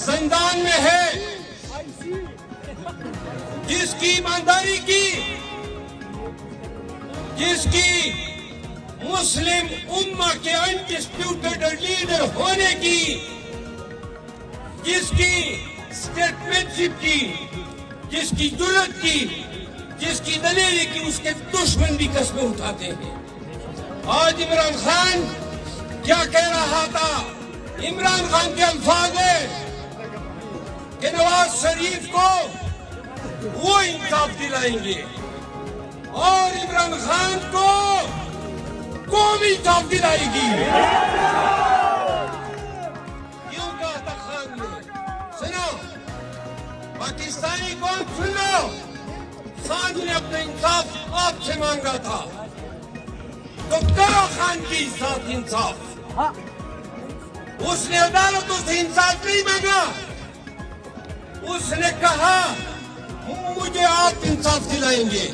जिंदान में है, जिसकी ईमानदारी की, जिसकी मुस्लिम उम्मा के अनडिस्प्यूटेड लीडर होने की, जिसकी स्टेटमेंटशिप की, जिसकी जुर्रत की, जिसकी दलेरी की, उसके दुश्मन भी कस्में उठाते हैं। आज इमरान खान क्या कह रहा था? इमरान खान के अल्फाज है कि नवाज शरीफ को वो इंसाफ दिलाएंगे और इमरान खान को कौम इंसाफ दिलाएगी। यूं कहा था खान ने। सुनो पाकिस्तानी कौम, सुन लो, खान ने अपना इंसाफ आपसे मांगा था, तो करो खान की साथ इंसाफ। उसने अदालतों से इंसाफ नहीं मांगा, उसने कहा मुझे आप इंसाफ दिलाएंगे।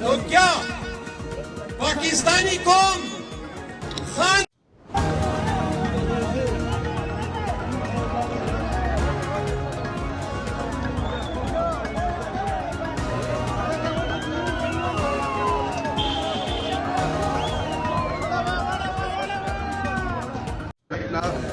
तो क्या पाकिस्तानी कौम खान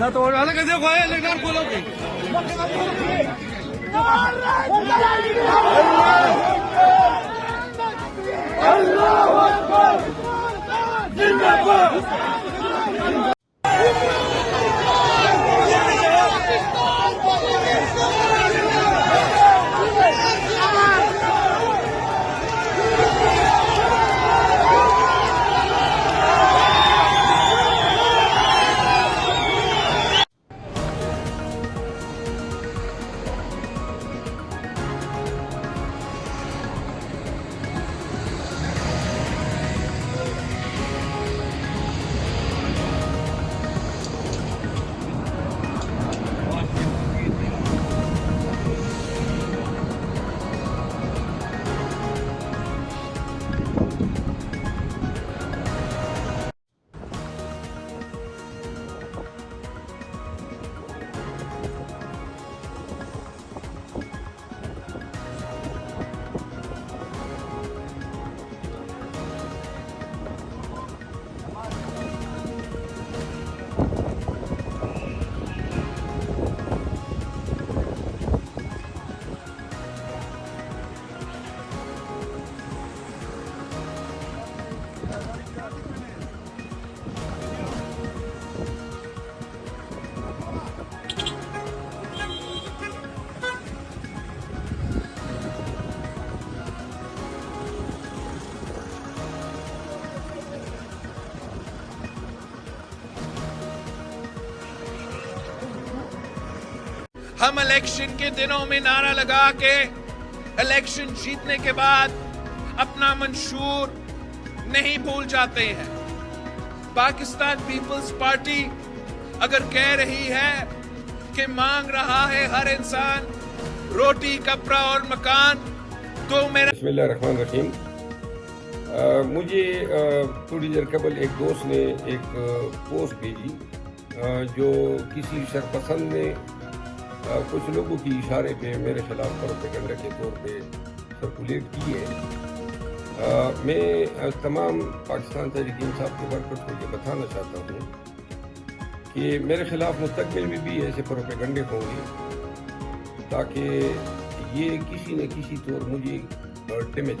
तो अलग कैसे खोए लेकर खोलोगे अल्लाहू अकबर जिंदाबाद। हम इलेक्शन के दिनों में नारा लगा के इलेक्शन जीतने के बाद अपना मंशूर नहीं भूल जाते हैं। पाकिस्तान पीपल्स पार्टी अगर कह रही है कि मांग रहा है हर इंसान रोटी, कपड़ा और मकान, तो मेरा बिस्मिल्लाहिर्रहमानिर्रहीम। मुझे थोड़ी देर कबल एक दोस्त ने एक पोस्ट भेजी जो किसी शरपसंद ने कुछ लोगों की इशारे पे मेरे खिलाफ प्रोपेगेंडा के तौर पे सर्कुलेट की है। मैं तमाम पाकिस्तान तहरीक इंसाफ के वर्कर्स को ये बताना चाहता हूँ कि मेरे खिलाफ मुस्तकबिल में भी ऐसे प्रोपेगेंडे होंगे ताकि ये किसी न किसी तौर मुझे डैमेज।